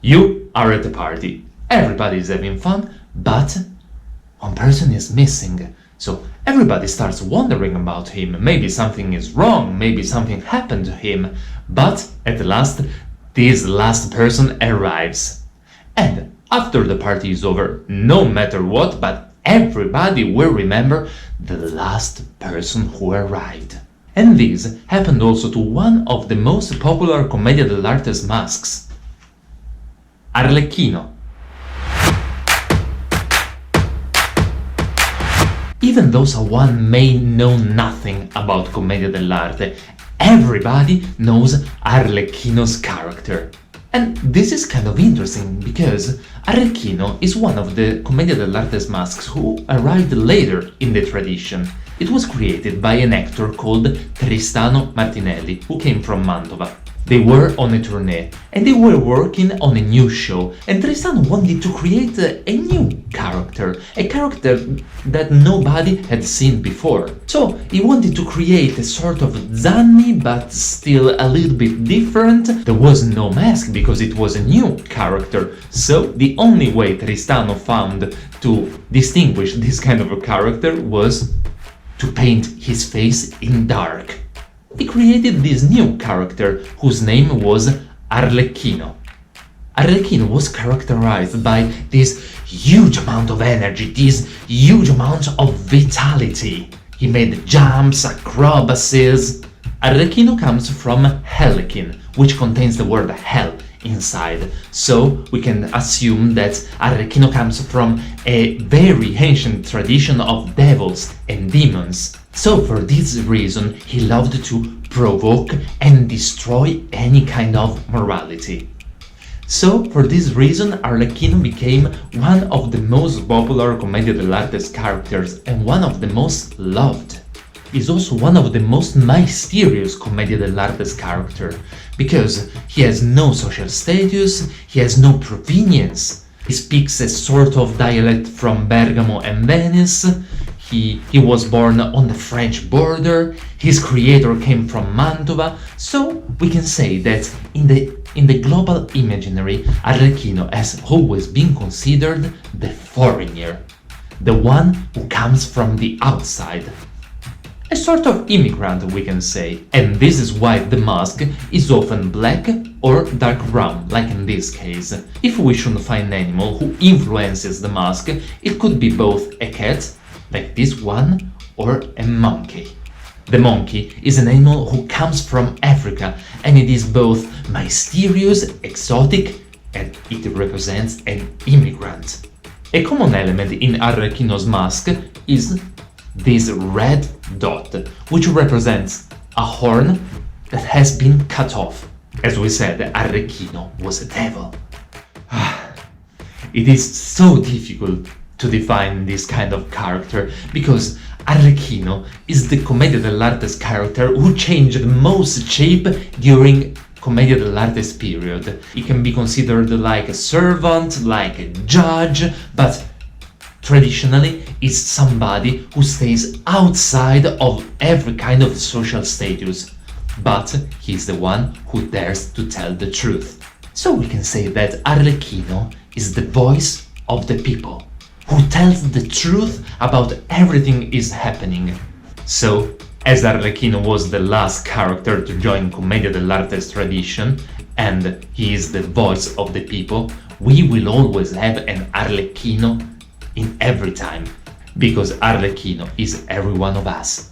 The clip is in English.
You are at a party, everybody is having fun, but one person is missing. So everybody starts wondering about him. Maybe something is wrong, maybe something happened to him. But at last, this last person arrives. And after the party is over, no matter what, but everybody will remember the last person who arrived. And this happened also to one of the most popular Commedia dell'Arte's masks, Arlecchino. Even though someone may know nothing about Commedia dell'Arte, everybody knows Arlecchino's character. And this is kind of interesting because Arlecchino is one of the Commedia dell'Arte's masks who arrived later in the tradition. It was created by an actor called Tristano Martinelli, who came from Mantova. They were on a tournée and they were working on a new show, and Tristano wanted to create a new character, a character that nobody had seen before. So he wanted to create a sort of Zanni, but still a little bit different. There was no mask because it was a new character, so the only way Tristano found to distinguish this kind of a character was to paint his face in dark. He created this new character, whose name was Arlecchino. Arlecchino was characterized by this huge amount of energy, this huge amount of vitality. He made jumps, acrobacies. Arlecchino comes from Hellekin, which contains the word hell inside, so we can assume that Arlecchino comes from a very ancient tradition of devils and demons. So for this reason he loved to provoke and destroy any kind of morality. So for this reason Arlecchino became one of the most popular Commedia dell'Arte's characters and one of the most loved. He's also one of the most mysterious Commedia dell'Arte's character, because he has no social status, he has no provenience. He speaks a sort of dialect from Bergamo and Venice. He was born on the French border, his creator came from Mantova, so we can say that in the global imaginary, Arlecchino has always been considered the foreigner, the one who comes from the outside. A sort of immigrant, we can say, and this is why the mask is often black or dark brown, like in this case. If we should find an animal who influences the mask, it could be both a cat, like this one, or a monkey. The monkey is an animal who comes from Africa, and it is both mysterious, exotic, and it represents an immigrant. A common element in Arlecchino's mask is this red dot, which represents a horn that has been cut off. As we said, Arlecchino was a devil. It is so difficult to define this kind of character, because Arlecchino is the Commedia dell'Arte's character who changed most shape during Commedia dell'Arte's period. He can be considered like a servant, like a judge, but traditionally is somebody who stays outside of every kind of social status, but he's the one who dares to tell the truth. So we can say that Arlecchino is the voice of the people, who tells the truth about everything is happening. So, as Arlecchino was the last character to join Commedia dell'Arte's tradition, and he is the voice of the people, we will always have an Arlecchino in every time, because Arlecchino is every one of us.